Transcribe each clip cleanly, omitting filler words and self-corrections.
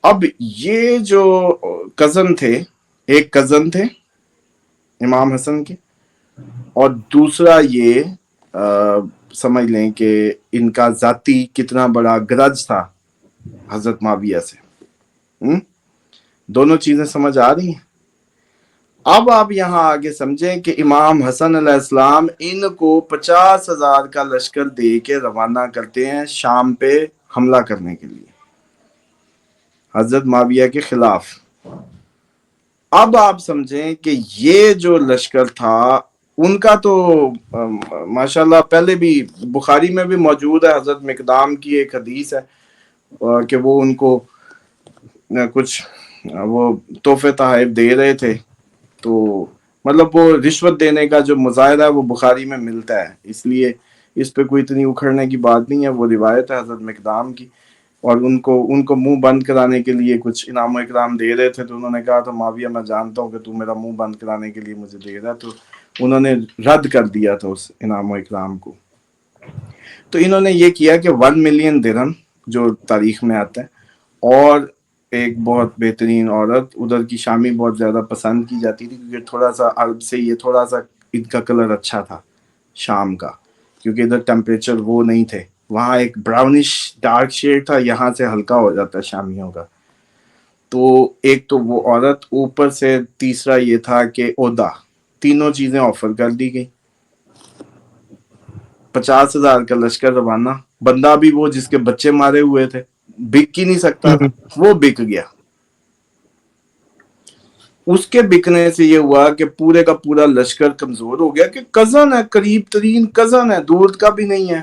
اب یہ جو کزن تھے، ایک کزن تھے امام حسن کے، اور دوسرا یہ سمجھ لیں کہ ان کا ذاتی کتنا بڑا گرج تھا حضرت معاویہ سے۔ دونوں چیزیں سمجھ آ رہی ہیں؟ اب آپ یہاں آگے سمجھیں کہ امام حسن علیہ السلام ان کو 50,000 کا لشکر دے کے روانہ کرتے ہیں شام پہ حملہ کرنے کے لیے حضرت معاویہ کے خلاف۔ اب آپ سمجھیں کہ یہ جو لشکر تھا ان کا تو ماشاءاللہ پہلے بھی بخاری میں بھی موجود ہے، حضرت مقدام کی ایک حدیث ہے کہ وہ ان کو کچھ وہ تحفے تحائف دے رہے تھے، تو مطلب وہ رشوت دینے کا جو مظاہرہ ہے وہ بخاری میں ملتا ہے، اس لیے اس پہ کوئی اتنی اکھڑنے کی بات نہیں ہے، وہ روایت ہے حضرت مقدام کی۔ اور ان کو منہ بند کرانے کے لیے کچھ انعام و اکرام دے رہے تھے، تو انہوں نے کہا تھا معاویہ میں جانتا ہوں کہ تو میرا منہ بند کرانے کے لیے مجھے دے رہا، تو انہوں نے رد کر دیا تھا اس انعام و اکرام کو۔ تو انہوں نے یہ کیا کہ 1 ملین درہم جو تاریخ میں آتا ہے، اور ایک بہت بہترین عورت ادھر کی شامی بہت زیادہ پسند کی جاتی تھی، کیونکہ تھوڑا سا عرب سے یہ تھوڑا سا ان کا کلر اچھا تھا شام کا، کیونکہ ادھر ٹیمپریچر وہ نہیں تھے، وہاں ایک براؤنش ڈارک شیڈ تھا، یہاں سے ہلکا ہو جاتا ہے شامیوں کا۔ تو ایک تو وہ عورت، اوپر سے تیسرا یہ تھا کہ عہدہ، تینوں چیزیں آفر کر دی گئی۔ 50,000 کا لشکر روانہ، بندہ بھی وہ جس کے بچے مارے ہوئے تھے، بک ہی نہیں سکتا تھا، وہ بک گیا۔ اس کے بکنے سے یہ ہوا کہ پورے کا پورا لشکر کمزور ہو گیا، کہ کزن ہے، قریب ترین کزن ہے، دور کا بھی نہیں ہے،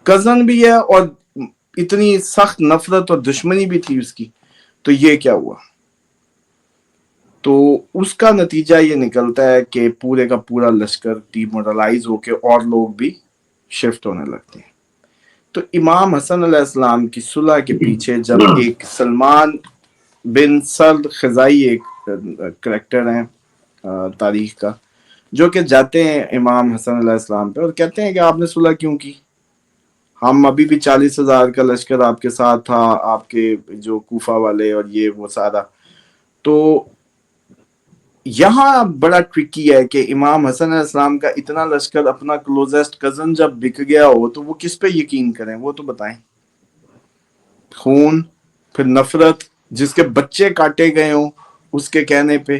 کزن بھی ہے، اور اتنی سخت نفرت اور دشمنی بھی تھی اس کی۔ تو یہ کیا ہوا؟ تو اس کا نتیجہ یہ نکلتا ہے کہ پورے کا پورا لشکر ڈی مورلائز ہو کے اور لوگ بھی شفٹ ہونے لگتے ہیں۔ تو امام حسن علیہ السلام کی صلح کے پیچھے جب ایک سلمان بن سرد خزائی ایک کریکٹر ہیں تاریخ کا، جو کہ جاتے ہیں امام حسن علیہ السلام پہ اور کہتے ہیں کہ آپ نے صلح کیوں کی؟ ہم ابھی بھی 40,000 کا لشکر آپ کے ساتھ تھا، آپ کے جو کوفہ والے اور یہ وہ سارا۔ تو یہاں بڑا ٹرکی ہے کہ امام حسن علیہ السلام کا اتنا لشکر، اپنا کلوزسٹ کزن جب بک گیا ہو تو وہ کس پہ یقین کریں؟ وہ تو بتائیں۔ خون، پھر نفرت، جس کے بچے کاٹے گئے ہوں اس کے کہنے پہ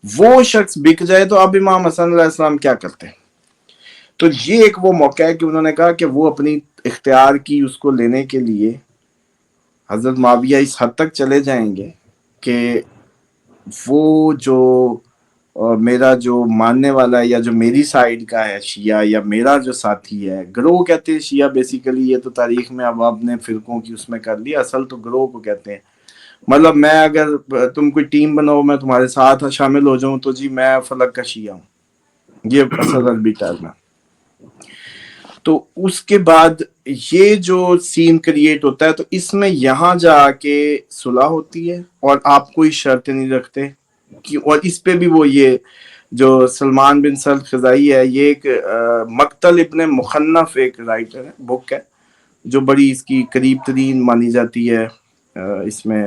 وہ شخص بک جائے، تو اب امام حسن علیہ السلام کیا کرتے ہیں؟ تو یہ ایک وہ موقع ہے کہ انہوں نے کہا کہ وہ اپنی اختیار کی اس کو لینے کے لیے حضرت معاویہ اس حد تک چلے جائیں گے کہ وہ جو میرا جو ماننے والا ہے یا جو میری سائیڈ کا ہے شیعہ، یا میرا جو ساتھی ہے، گروہ کہتے ہیں شیعہ بیسیکلی، یہ تو تاریخ میں اب آپ نے فرقوں کی اس میں کر لیا، اصل تو گروہ کو کہتے ہیں۔ مطلب میں اگر تم کوئی ٹیم بناؤ، میں تمہارے ساتھ شامل ہو جاؤں، تو جی میں فلک کا شیعہ ہوں، یہ اصل عربی ٹرم ہے۔ تو اس کے بعد یہ جو سین کریٹ ہوتا ہے، تو اس میں یہاں جا کے صلح ہوتی ہے اور آپ کوئی شرط نہیں رکھتے کہ، اور اس پہ بھی وہ یہ جو سلمان بن سرد خزائی ہے، یہ ایک مقتل ابن مخنف ایک رائٹر ہے، بک ہے، جو بڑی اس کی قریب ترین مانی جاتی ہے اس میں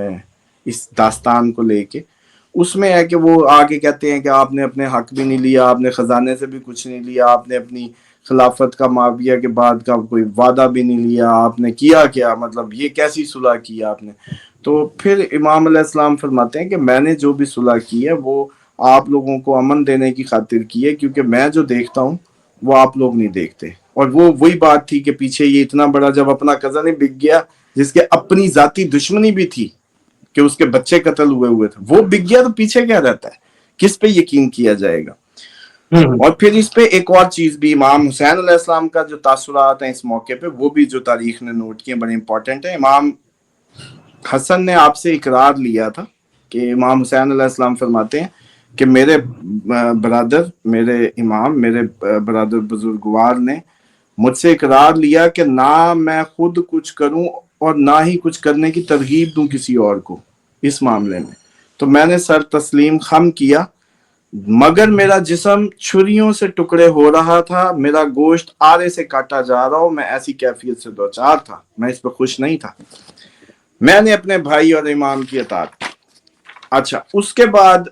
اس داستان کو لے کے۔ اس میں ہے کہ وہ آگے کہتے ہیں کہ آپ نے اپنے حق بھی نہیں لیا، آپ نے خزانے سے بھی کچھ نہیں لیا، آپ نے اپنی خلافت کا معاویہ کے بعد کا کوئی وعدہ بھی نہیں لیا، آپ نے کیا کیا؟ مطلب یہ کیسی صلح کی آپ نے؟ تو پھر امام علیہ السلام فرماتے ہیں کہ میں نے جو بھی صلح کی ہے وہ آپ لوگوں کو امن دینے کی خاطر کی ہے، کیونکہ میں جو دیکھتا ہوں وہ آپ لوگ نہیں دیکھتے۔ اور وہ وہی بات تھی کہ پیچھے یہ اتنا بڑا جب اپنا کزن ہی بک گیا، جس کے اپنی ذاتی دشمنی بھی تھی کہ اس کے بچے قتل ہوئے تھے، وہ بک گیا، تو پیچھے کیا رہتا ہے؟ کس پہ یقین کیا جائے گا؟ اور پھر اس پہ ایک اور چیز بھی، امام حسین علیہ السلام کا جو تاثرات ہیں اس موقع پہ، وہ بھی جو تاریخ نے نوٹ کیے بڑے امپورٹنٹ ہیں۔ امام حسن نے آپ سے اقرار لیا تھا کہ امام حسین علیہ السلام فرماتے ہیں کہ میرے برادر، میرے امام، میرے برادر بزرگوار نے مجھ سے اقرار لیا کہ نہ میں خود کچھ کروں اور نہ ہی کچھ کرنے کی ترغیب دوں کسی اور کو اس معاملے میں، تو میں نے سر تسلیم خم کیا، مگر میرا جسم چھریوں سے ٹکڑے ہو رہا تھا، میرا گوشت آرے سے کاٹا جا رہا ہو، میں ایسی کیفیت سے دوچار تھا، میں اس پہ خوش نہیں تھا۔ میں نے اپنے بھائی اور امام کی اطاعت کی۔ اچھا، اس کے بعد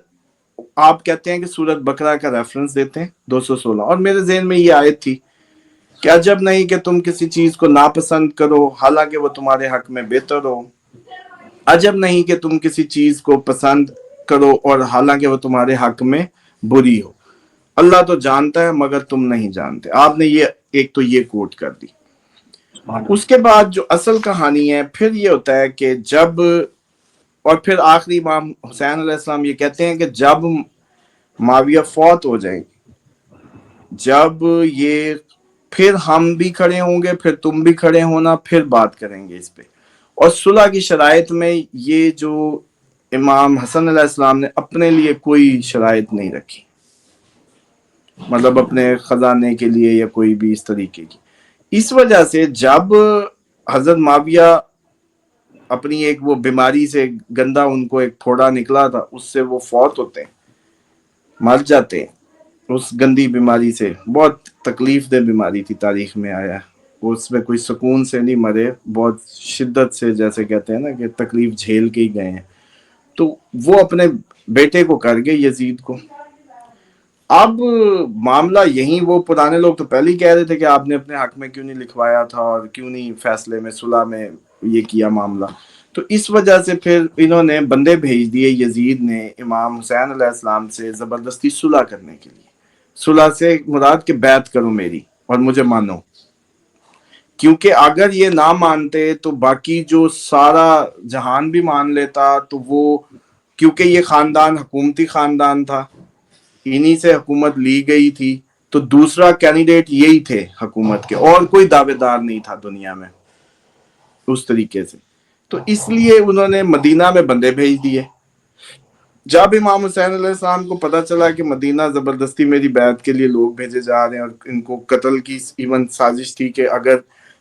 آپ کہتے ہیں کہ سورت بقرہ کا ریفرنس دیتے ہیں 216، اور میرے ذہن میں یہ آیت تھی کہ عجب نہیں کہ تم کسی چیز کو ناپسند کرو حالانکہ وہ تمہارے حق میں بہتر ہو، عجب نہیں کہ تم کسی چیز کو پسند کرو اور حالانکہ وہ تمہارے حق میں بری ہو، اللہ تو جانتا ہے مگر تم نہیں جانتے۔ آپ نے یہ ایک تو یہ کوٹ کر دی۔ اس کے بعد جو اصل کہانی ہے پھر یہ ہوتا ہے کہ جب، اور پھر آخری امام حسین علیہ السلام یہ کہتے ہیں کہ جب معاویہ فوت ہو جائیں گے، جب یہ، پھر ہم بھی کھڑے ہوں گے، پھر تم بھی کھڑے ہونا، پھر بات کریں گے اس پہ۔ اور صلح کی شرائط میں یہ جو امام حسن علیہ السلام نے اپنے لیے کوئی شرائط نہیں رکھی، مطلب اپنے خزانے کے لیے یا کوئی بھی اس طریقے کی۔ اس وجہ سے جب حضرت معاویہ اپنی ایک وہ بیماری سے، گندا ان کو ایک پھوڑا نکلا تھا، اس سے وہ فوت ہوتے ہیں، مر جاتے ہیں اس گندی بیماری سے، بہت تکلیف دہ بیماری تھی، تاریخ میں آیا ہے، اس میں کوئی سکون سے نہیں مرے، بہت شدت سے، جیسے کہتے ہیں نا کہ تکلیف جھیل کے ہی گئے ہیں۔ تو وہ اپنے بیٹے کو کر گئے، یزید کو۔ اب معاملہ یہی، وہ پرانے لوگ تو پہلے ہی کہہ رہے تھے کہ آپ نے اپنے حق میں کیوں نہیں لکھوایا تھا اور کیوں نہیں فیصلے میں صلح میں یہ کیا معاملہ۔ تو اس وجہ سے پھر انہوں نے بندے بھیج دیے، یزید نے، امام حسین علیہ السلام سے زبردستی صلح کرنے کے لیے۔ صلح سے مراد کہ بیعت کرو میری اور مجھے مانو، کیونکہ اگر یہ نہ مانتے تو باقی جو سارا جہان بھی مان لیتا، تو وہ، کیونکہ یہ خاندان حکومتی خاندان تھا، انہی سے حکومت لی گئی تھی، تو دوسرا کینڈیڈیٹ یہی تھے حکومت کے، اور کوئی دعوے دار نہیں تھا دنیا میں اس طریقے سے۔ تو اس لیے انہوں نے مدینہ میں بندے بھیج دیے۔ جب امام حسین علیہ السلام کو پتا چلا کہ مدینہ زبردستی میری بیعت کے لیے لوگ بھیجے جا رہے ہیں، اور ان کو قتل کی ایون سازش تھی کہ اگر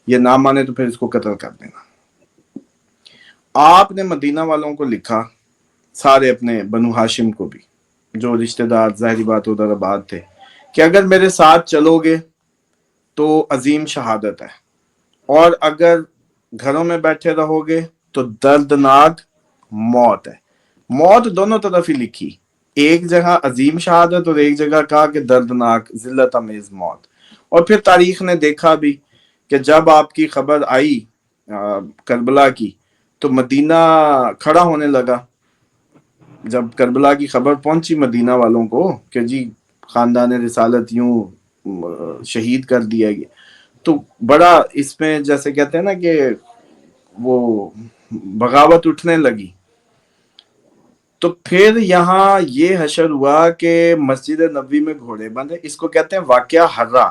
یہ نہ مانے تو پھر اس کو قتل کر دینا، آپ نے مدینہ والوں کو لکھا، سارے اپنے بنو ہاشم کو بھی، جو رشتہ دار ظاہری بات ادھر آباد تھے، کہ اگر میرے ساتھ چلو گے تو عظیم شہادت ہے، اور اگر گھروں میں بیٹھے رہو گے تو دردناک موت ہے۔ موت دونوں طرف ہی لکھی، ایک جگہ عظیم شہادت اور ایک جگہ کہا کہ دردناک ذلت امیز موت۔ اور پھر تاریخ نے دیکھا بھی کہ جب آپ کی خبر آئی کربلا کی، تو مدینہ کھڑا ہونے لگا۔ جب کربلا کی خبر پہنچی مدینہ والوں کو کہ جی خاندان رسالت یوں شہید کر دیا گیا، تو بڑا اس میں جیسے کہتے ہیں نا کہ وہ بغاوت اٹھنے لگی۔ تو پھر یہاں یہ حشر ہوا کہ مسجد نبوی میں گھوڑے بندھے، اس کو کہتے ہیں واقعہ حرہ۔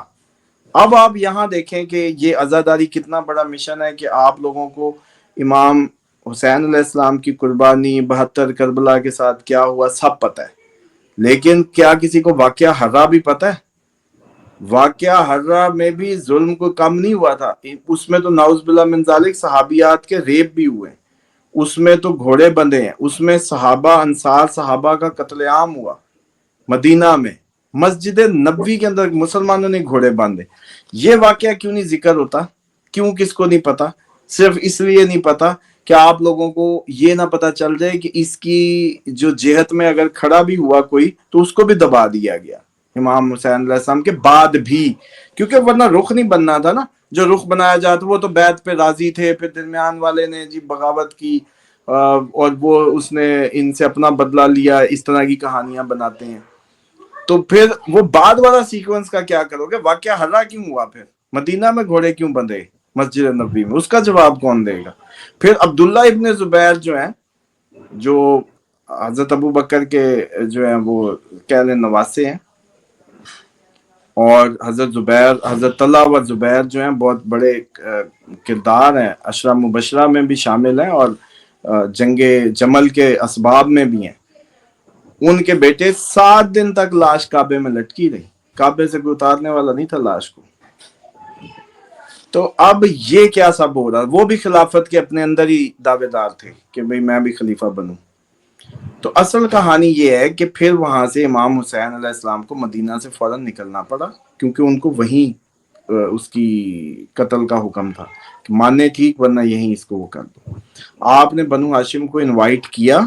اب آپ یہاں دیکھیں کہ یہ عزاداری کتنا بڑا مشن ہے کہ آپ لوگوں کو امام حسین علیہ السلام کی قربانی 72 کربلا کے ساتھ کیا ہوا سب پتہ ہے، لیکن کیا کسی کو واقعہ حرہ بھی پتہ ہے؟ واقعہ حرہ میں بھی ظلم کو کم نہیں ہوا تھا، اس میں تو نعوذ باللہ من ذالک صحابیات کے ریپ بھی ہوئے، اس میں تو گھوڑے بندھے ہیں، اس میں صحابہ، انصار صحابہ کا قتل عام ہوا مدینہ میں، مسجد نبوی کے اندر مسلمانوں نے گھوڑے باندھے۔ یہ واقعہ کیوں نہیں ذکر ہوتا؟ کیوں کس کو نہیں پتا؟ صرف اس لیے نہیں پتا کہ آپ لوگوں کو یہ نہ پتا چل جائے کہ اس کی جو جہت میں اگر کھڑا بھی ہوا کوئی تو اس کو بھی دبا دیا گیا امام حسین علیہ السلام کے بعد بھی، کیونکہ ورنہ رخ نہیں بننا تھا نا۔ جو رخ بنایا جاتا وہ تو بیعت پہ راضی تھے، پھر درمیان والے نے جی بغاوت کی، اور وہ اس نے ان سے اپنا بدلہ لیا، اس طرح کی کہانیاں بناتے ہیں۔ تو پھر وہ بعد والا سیکوینس کا کیا کرو گے؟ واقعہ حرہ کیوں ہوا؟ پھر مدینہ میں گھوڑے کیوں بندھے مسجد نبوی میں؟ اس کا جواب کون دے گا؟ پھر عبداللہ ابن زبیر جو ہیں، جو حضرت ابو بکر کے جو ہیں وہ کہہ لیں نواسے ہیں، اور حضرت زبیر، حضرت طلحہ و زبیر جو ہیں بہت بڑے کردار ہیں، عشرہ مبشرہ میں بھی شامل ہیں، اور جنگ جمل کے اسباب میں بھی ہیں۔ ان کے بیٹے 7 دن تک لاش کعبے میں لٹکی رہی، کعبے سے کوئی اتارنے والا نہیں تھا لاش کو۔ تو اب یہ کیا سب ہو رہا؟ وہ بھی خلافت کے اپنے اندر ہی دعوے دار تھے کہ بھئی میں بھی خلیفہ بنوں۔ تو اصل کہانی یہ ہے کہ پھر وہاں سے امام حسین علیہ السلام کو مدینہ سے فوراً نکلنا پڑا، کیونکہ ان کو وہیں اس کی قتل کا حکم تھا کہ ماننے ٹھیک ورنہ یہیں اس کو وہ کر دو. آپ نے بنو ہاشم کو انوائٹ کیا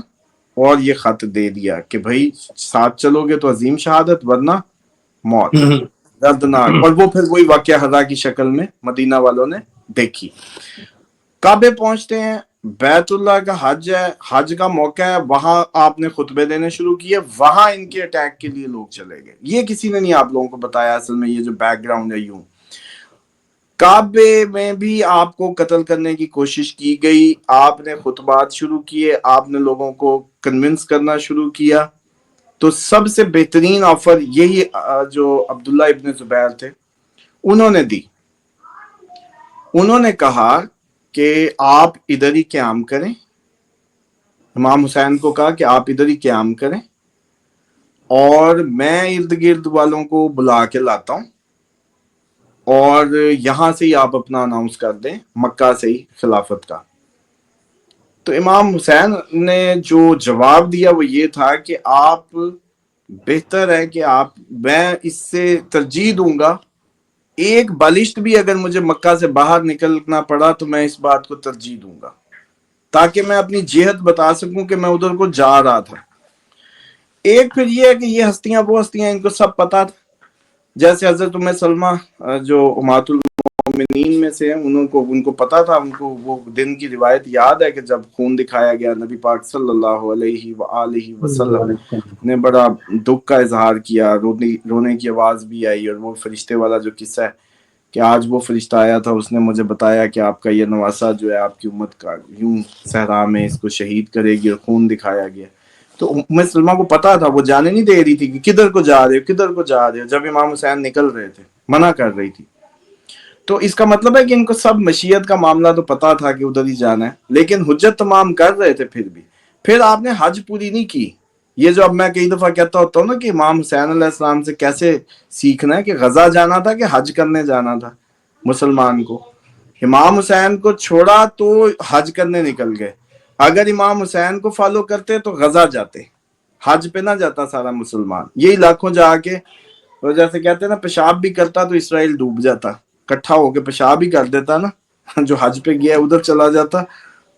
اور یہ خط دے دیا کہ بھائی ساتھ چلو گے تو عظیم شہادت ورنہ موت دردناک. اور وہ پھر وہی واقعہ حضا کی شکل میں مدینہ والوں نے دیکھی. کعبے پہنچتے ہیں, بیت اللہ کا حج ہے, حج کا موقع ہے, وہاں آپ نے خطبے دینے شروع کیے, وہاں ان کے اٹیک کے لیے لوگ چلے گئے. یہ کسی نے نہیں آپ لوگوں کو بتایا اصل میں, یہ جو بیک گراؤنڈ ہے. یوں کعبے میں بھی آپ کو قتل کرنے کی کوشش کی گئی, آپ نے خطبات شروع کیے, آپ نے لوگوں کو کنونس کرنا شروع کیا. تو سب سے بہترین آفر یہی جو عبداللہ ابن زبیر تھے انہوں نے دی. انہوں نے کہا کہ آپ ادھر ہی قیام کریں, امام حسین کو کہا کہ آپ ادھر ہی قیام کریں اور میں ارد گرد والوں کو بلا کے لاتا ہوں اور یہاں سے ہی آپ اپنا اناؤنس کر دیں, مکہ سے ہی خلافت کا. تو امام حسین نے جو جواب دیا وہ یہ تھا کہ آپ بہتر ہے کہ میں اس سے ترجیح دوں گا, ایک بالشت بھی اگر مجھے مکہ سے باہر نکلنا پڑا تو میں اس بات کو ترجیح دوں گا تاکہ میں اپنی جہت بتا سکوں کہ میں ادھر کو جا رہا تھا. ایک پھر یہ ہے کہ یہ ہستیاں وہ ہستیاں ان کو سب پتا تھا, جیسے حضرت ام سلمہ جو امہات المومنین میں سے ہیں, ان کو پتا تھا, ان کو وہ دن کی روایت یاد ہے کہ جب خون دکھایا گیا نبی پاک صلی اللہ علیہ وآلہ وسلم نے بڑا دکھ کا اظہار کیا, رونے کی آواز بھی آئی. اور وہ فرشتے والا جو قصہ ہے کہ آج وہ فرشتہ آیا تھا, اس نے مجھے بتایا کہ آپ کا یہ نواسہ جو ہے آپ کی امت کا یوں صحرا میں اس کو شہید کرے گی, اور خون دکھایا گیا. تو ام سلمہ کو پتا تھا, وہ جانے نہیں دے رہی تھی کہ کدھر کو جا رہے ہو کدھر کو جا رہے ہو, جب امام حسین نکل رہے تھے منع کر رہی تھی. تو اس کا مطلب ہے کہ ان کو سب مشیت کا معاملہ تو پتا تھا کہ ادھر ہی جانا ہے, لیکن حجت تمام کر رہے تھے. پھر آپ نے حج پوری نہیں کی. یہ جو اب میں کئی دفعہ کہتا ہوتا ہوں نا کہ امام حسین علیہ السلام سے کیسے سیکھنا ہے, کہ غزہ جانا تھا کہ حج کرنے جانا تھا مسلمان کو. امام حسین کو چھوڑا تو حج کرنے نکل گئے. اگر امام حسین کو فالو کرتے تو غزہ جاتے, حج پہ نہ جاتا سارا مسلمان. یہی لاکھوں جا کے, اور جیسے کہتے ہیں نا پیشاب بھی کرتا تو اسرائیل ڈوب جاتا, کٹھا ہو کے پیشاب ہی کر دیتا نا, جو حج پہ گیا ادھر چلا جاتا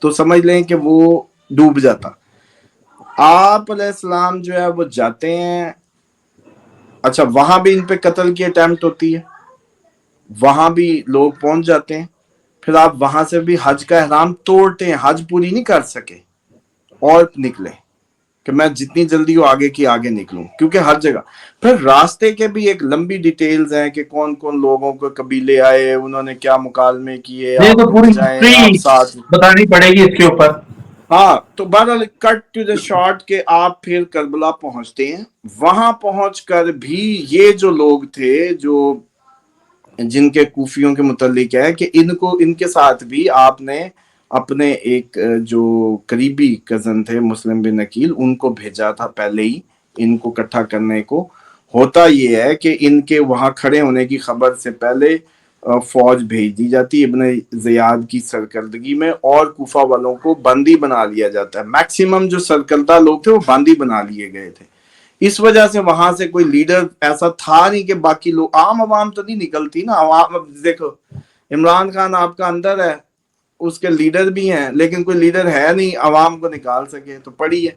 تو سمجھ لیں کہ وہ ڈوب جاتا. آپ علیہ السلام جو ہے وہ جاتے ہیں. اچھا, وہاں بھی ان پہ قتل کی اٹیمپٹ ہوتی ہے, وہاں بھی لوگ پہنچ جاتے ہیں. پھر آپ وہاں سے بھی حج کا احرام توڑتے ہیں, حج پوری نہیں کر سکے اور نکلے کہ میں جتنی جلدی ہو آگے کی آگے نکلوں, کیونکہ ہر جگہ. پھر راستے کے بھی ایک لمبی ڈیٹیلز ہیں کہ کون کون لوگوں کو قبیلے آئے, انہوں نے کیا مکالمے کیے, یہ آپ تو رک پوری جائیں آپ ہسٹری ساتھ. بتانی پڑے گی اس کے اوپر. ہاں, تو بہرحال کٹ ٹو دا شارٹ کہ آپ پھر کربلا پہنچتے ہیں. وہاں پہنچ کر بھی یہ جو لوگ تھے جو جن کے کوفیوں کے متعلق ہے کہ ان کے ساتھ بھی آپ نے اپنے ایک جو قریبی کزن تھے مسلم بن عقیل, ان کو بھیجا تھا پہلے ہی ان کو اکٹھا کرنے کو. ہوتا یہ ہے کہ ان کے وہاں کھڑے ہونے کی خبر سے پہلے فوج بھیج دی جاتی ابن زیاد کی سرکردگی میں, اور کوفہ والوں کو بندی بنا لیا جاتا ہے. میکسیمم جو سرکردہ لوگ تھے وہ بندی بنا لیے گئے تھے. اس وجہ سے وہاں سے کوئی لیڈر ایسا تھا نہیں کہ باقی لوگ, عام عوام تو نہیں نکلتی نا. عوام دیکھو, عمران خان آپ کا اندر ہے, اس کے لیڈر بھی ہیں, لیکن کوئی لیڈر ہے نہیں عوام کو نکال سکے, تو پڑی ہے.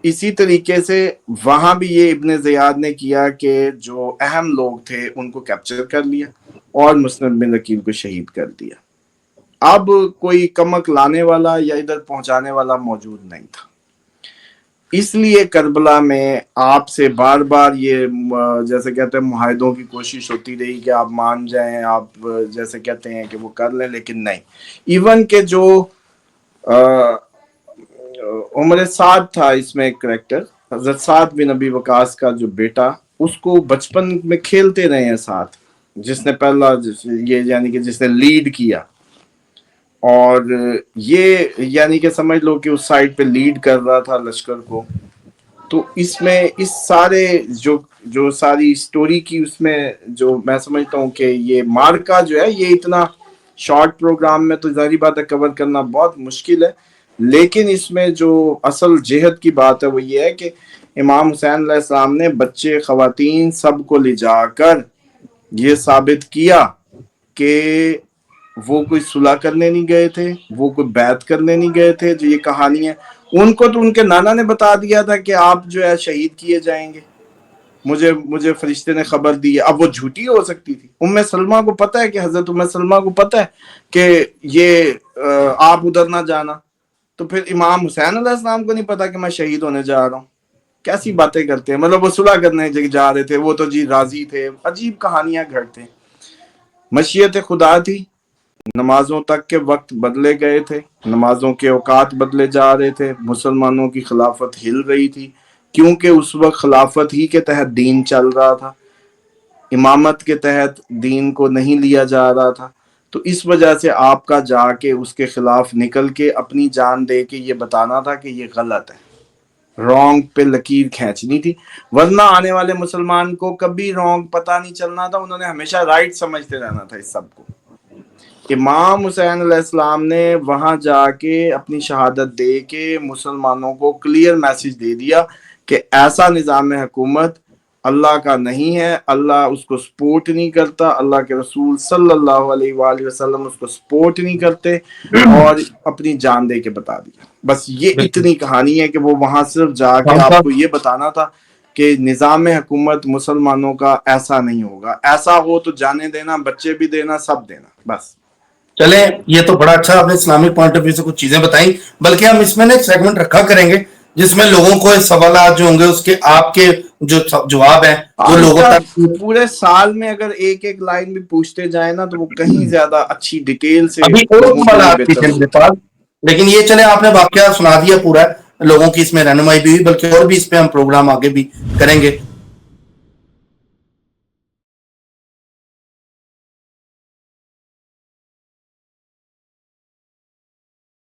اسی طریقے سے وہاں بھی یہ ابن زیاد نے کیا کہ جو اہم لوگ تھے ان کو کیپچر کر لیا اور مسلم بن عقیل کو شہید کر دیا. اب کوئی کمک لانے والا یا ادھر پہنچانے والا موجود نہیں تھا. اس لیے کربلا میں آپ سے بار بار یہ جیسے کہتے ہیں معاہدوں کی کوشش ہوتی رہی کہ آپ مان جائیں, آپ جیسے کہتے ہیں کہ وہ کر لیں, لیکن نہیں. ایون کہ جو عمر سعد تھا اس میں ایک کریکٹر, حضرت سعد بن ابی وقاص کا جو بیٹا, اس کو بچپن میں کھیلتے رہے ہیں ساتھ, جس نے پہلا یہ یعنی کہ جس نے لیڈ کیا, اور یہ یعنی کہ سمجھ لو کہ اس سائڈ پہ لیڈ کر رہا تھا لشکر کو. تو اس میں اس سارے جو ساری سٹوری کی اس میں جو میں سمجھتا ہوں کہ یہ مارکا جو ہے یہ اتنا شارٹ پروگرام میں تو ظاہری بات ہے کور کرنا بہت مشکل ہے, لیکن اس میں جو اصل جہت کی بات ہے وہ یہ ہے کہ امام حسین علیہ السلام نے بچے خواتین سب کو لے جا کر یہ ثابت کیا کہ وہ کوئی صلح کرنے نہیں گئے تھے, وہ کوئی بیعت کرنے نہیں گئے تھے. جو یہ کہانی ہے ان کو تو ان کے نانا نے بتا دیا تھا کہ آپ جو ہے شہید کیے جائیں گے, مجھے فرشتے نے خبر دی ہے. اب وہ جھوٹی ہو سکتی تھی. ام سلمہ کو پتہ ہے کہ حضرت ام سلمہ کو پتہ ہے کہ یہ آپ ادھر نہ جانا, تو پھر امام حسین علیہ السلام کو نہیں پتا کہ میں شہید ہونے جا رہا ہوں. کیسی باتیں کرتے ہیں, مطلب وہ صلح کرنے جا رہے تھے, وہ تو جی راضی تھے. عجیب کہانیاں گھڑتے ہیں. مشیت خدا تھی, نمازوں تک کے وقت بدلے گئے تھے, نمازوں کے اوقات بدلے جا رہے تھے, مسلمانوں کی خلافت ہل رہی تھی, کیونکہ اس وقت خلافت ہی کے تحت دین چل رہا تھا, امامت کے تحت دین کو نہیں لیا جا رہا تھا. تو اس وجہ سے آپ کا جا کے اس کے خلاف نکل کے اپنی جان دے کے یہ بتانا تھا کہ یہ غلط ہے, رونگ پہ لکیر کھینچنی تھی. ورنہ آنے والے مسلمان کو کبھی رونگ پتہ نہیں چلنا تھا, انہوں نے ہمیشہ رائٹ سمجھتے رہنا تھا اس سب کو. امام حسین علیہ السلام نے وہاں جا کے اپنی شہادت دے کے مسلمانوں کو کلیئر میسج دے دیا کہ ایسا نظام حکومت اللہ کا نہیں ہے, اللہ اس کو سپورٹ نہیں کرتا, اللہ کے رسول صلی اللہ علیہ وآلہ وسلم اس کو سپورٹ نہیں کرتے, اور اپنی جان دے کے بتا دیا. بس یہ اتنی کہانی ہے کہ وہ وہاں صرف جا کے آپ کو یہ بتانا تھا کہ نظام حکومت مسلمانوں کا ایسا نہیں ہوگا, ایسا ہو تو جانے دینا, بچے بھی دینا, سب دینا. بس چلیں, یہ تو بڑا اچھا آپ نے اسلامک پوائنٹ آف ویو سے کچھ چیزیں بتائیں, بلکہ ہم اس میں ایک سیگمنٹ رکھا کریں گے جس میں لوگوں کو سوالات جو ہوں گے اس کے آپ کے جو جواب ہیں وہ لوگوں تک. پورے سال میں اگر ایک ایک لائن بھی پوچھتے جائیں نا تو وہ کہیں زیادہ اچھی ڈیٹیل سے ابھی اور لوگوں کے لیے سوالات بہتر تھے میرے ہوگا. پاس, لیکن یہ چلے آپ نے واقعہ سنا دیا پورا, لوگوں کی اس میں رہنمائی بھی ہوئی, بلکہ اور بھی اس پہ ہم پروگرام آگے بھی کریں گے.